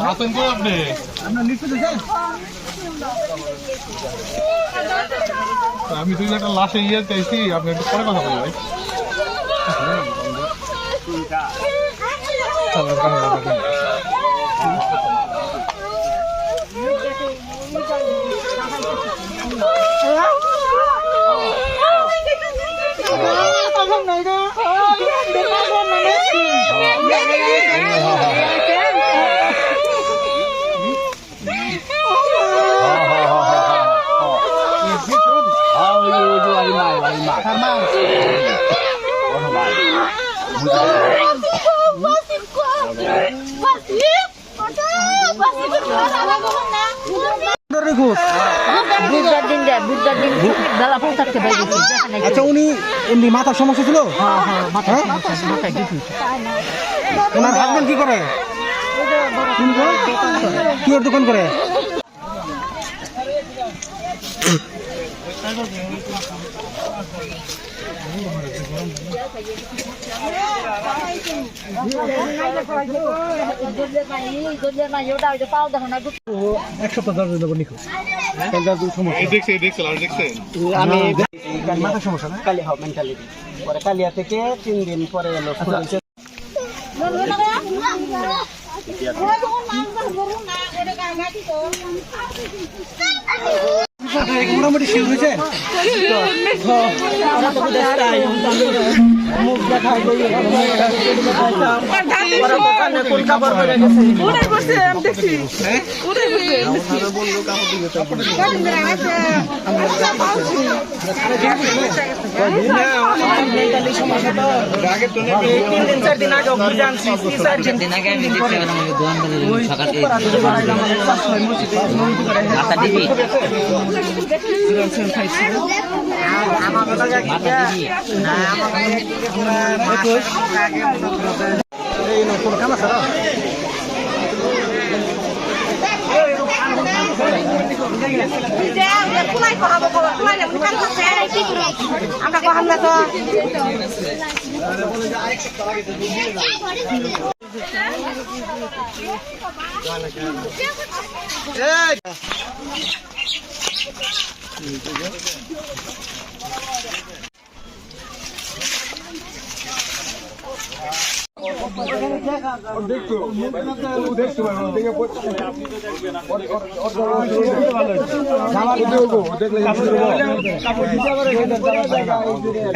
আসেন তো আপনি আমি তুই একটা লাশে ইয়ে চাইছি আপনি একটু পরে কথা বলি ভাই আচ্ছা উনি এমনি মাথার সমস্যা ছিল ওনার হাজবেন্ড কি করে কি ওর দোকান করে এক সপ্তাহ মাথার সমস্যা না মেন্টালিটি পরে কালিয়া থেকে 3 দিন পরে এলো মোটামুটি শিল হয়েছে মুখ দেখা কাম আছে আমরা কখন না তো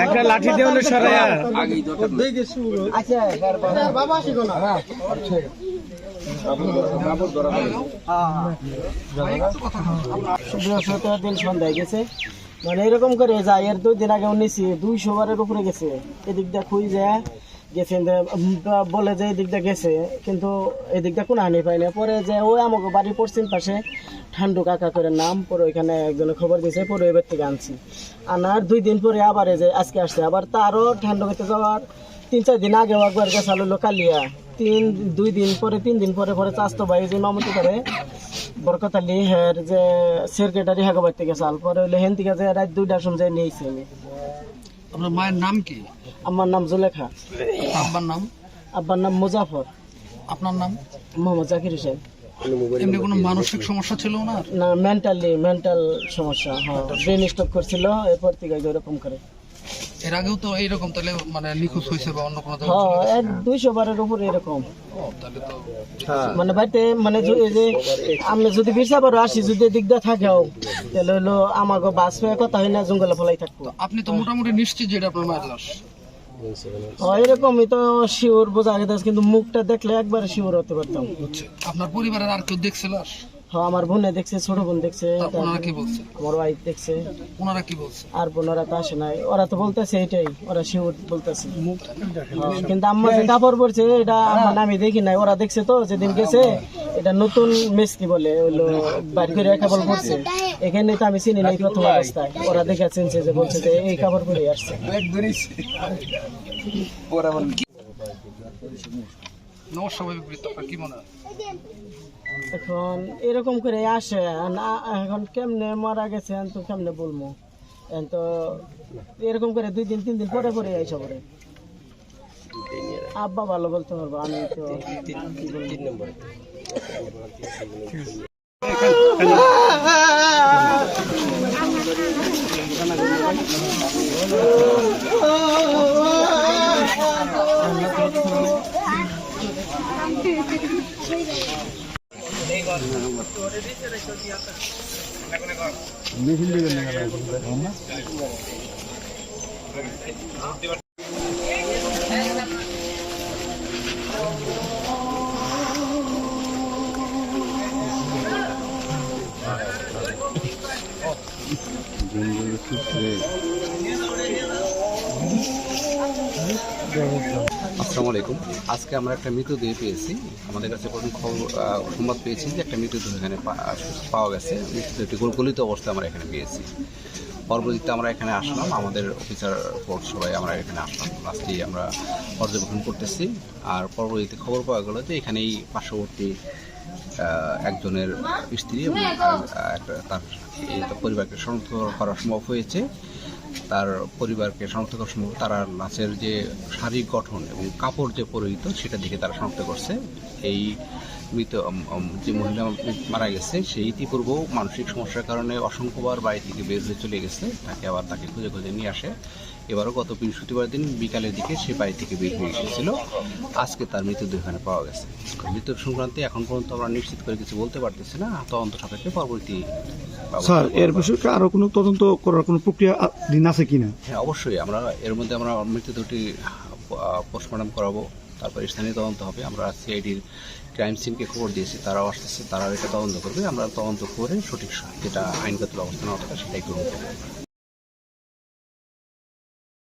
একটা লাঠি দিয়ে সরাইয়া বাবা আসি না দিন সন্ধ্যায় গেছে মানে এরকম করে যায় এর 2 দিন আগে 200 বারের উপরে গেছে এদিক দিয়ে খুঁজ যায় গেছে বলে যে এদিক দিয়ে গেছে কিন্তু এদিক দিয়ে কোনো হানি পাই না পরে যে ওই আমাকে বাড়ির পশ্চিম পাশে ঠান্ডু কাকা করে নাম পরে ওইখানে একজনে খবর দিয়েছে পরে এবার থেকে আনছি আনার 2 দিন পরে আবার যে আজকে আসছে আবার তারও ঠান্ডু করতে যাওয়ার 3-4 দিন আগেও একবার গেছে আলো কালিয়া 2 দিন পরে 3 দিন পরে পরে চাস্তো ভাই যে মামতি করে বরকত আলী হের যে সেক্রেটারি হাগাবার থেকে চাল পরে হইলে হেন থেকে যে রাত 2টার সময় নিয়েছি আমি। আপনার মায়ের নাম কি? আমার নাম জুলেখা। আব্বার নাম? আব্বার নাম মুজাফর। আপনার নাম? মোহাম্মদ জাকির হোসেন। এমনি কোনো মানসিক সমস্যা ছিল না? না, মেন্টাল সমস্যা, হ্যাঁ ব্রেন স্ট্রোক করছিল, এরপর থেকে এরকম করে। এর আগেও তো এইরকম তাহলে মানে নিখোঁজ হয়েছে বা অন্য কোনো? হ্যাঁ 200 বারের উপরে এরকম। মানে বাড়িতে মানে যে আমি যদি বিরসাবার আসি যদি এদিক দিয়ে থাকেও তাহলে হলো আমাকে বাস পেয়ে কথা হয় না, জঙ্গলে ফলাই থাকবো। আপনি তো মোটামুটি নিশ্চিত যে এটা আপনার মায়ের লাশ? এরকমই তো শিওর বোঝা গেছে, কিন্তু মুখটা দেখলে একবারে শিওর হতে পারতাম। আপনার পরিবারের আর কেউ দেখছে লাশ? হ্যাঁ, আমার বোনে দেখছে, ছোট বোন দেখছে। ওনারা কি বলছে? আমার ওয়াইফ দেখছে। ওনারা কি বলছে? আর বোনেরা তো আসে নাই, ওরা তো বলতেছে এটাই, ওরা শিওর বলতেছে। কিন্তু আম্মা যে কাপড় পরছে এটা আমার আমি দেখি নাই, ওরা দেখছে তো যেদিন গেছে। এটা নতুন মেসকি বলে হলো বাড়ি করে কাপড় পরছে, এখানে তো আমি চিনি নাই প্রথম অবস্থায়। ওরা দেখে চিনছে যে বলছে যে এই কাপড় পরে আসছে। কি মনে হয় এখন এরকম করে আসে না, এখন কেমনে মারা গেছে তো কেমনে বলবো, তো এরকম করে 2 দিন 3 দিন পরে পরে আইসা পরে। আব্বা ভালো বলতে পারবো, আমি তো আসসালামু আলাইকুম। আজকে আমরা একটা মৃতদেহ পেয়েছি। আমাদের কাছে প্রথম সংবাদ পেয়েছি যে একটা মৃতদেহ এখানে পাওয়া গেছে। মৃতদেহটি গলিত অবস্থায় আমরা এখানে পেয়েছি। পরবর্তীতে আমরা এখানে আসলাম, আমাদের অফিসার ফোর্স সবাই আমরা এখানে আসলাম। লাস্টেই আমরা পর্যবেক্ষণ করতেছি। আর পরবর্তীতে খবর পাওয়া গেল যে এখানেই পার্শ্ববর্তী একজনের স্ত্রী এবং তার পরিবারকে শনাক্ত করা সম্ভব হয়েছে। তার পরিবারকে শনাক্ত করা সম্ভব, তারা লাশের যে শারীরিক গঠন এবং কাপড় যে পরিহিত সেটা দেখে তারা শনাক্ত করছে। এই মৃত যে মহিলা মারা গেছে সে ইতিপূর্ব মানসিক সমস্যার কারণে অসংখ্যবার বাড়ি থেকে বের হয়ে চলে গেছে। তাকে খুঁজে খুঁজে নিয়ে আসে। এবারও গত বৃহস্পতিবার দিন বিকালের দিকে সে বাড়ি থেকে বের হয়ে এসেছিল। আজকে তার মৃতদেহ এখানে পাওয়া গেছে। মৃত্যু সংক্রান্তে এখন পর্যন্ত আমরা নিশ্চিত করে কিছু বলতে পারতেছি না। তদন্ত সাপেক্ষে পরবর্তী স্যার, এর বিষয়ে আরো কোনো তদন্ত করার কোনো প্রক্রিয়া আছে কিনা? হ্যাঁ, অবশ্যই। এর মধ্যে আমরা মৃতদেহটি পোস্টমর্টম করাবো, তারপর স্থানীয় তদন্ত হবে। আমরা সিআইডির ক্রাইম সিনকে খবর দিয়েছি, তারাও আসতেছে, তারাও এটা তদন্ত করবে। আমরা তদন্ত করে সঠিক যেটা আইনগত ব্যবস্থা নেওয়া দরকার সেটাই গ্রহণ করবো।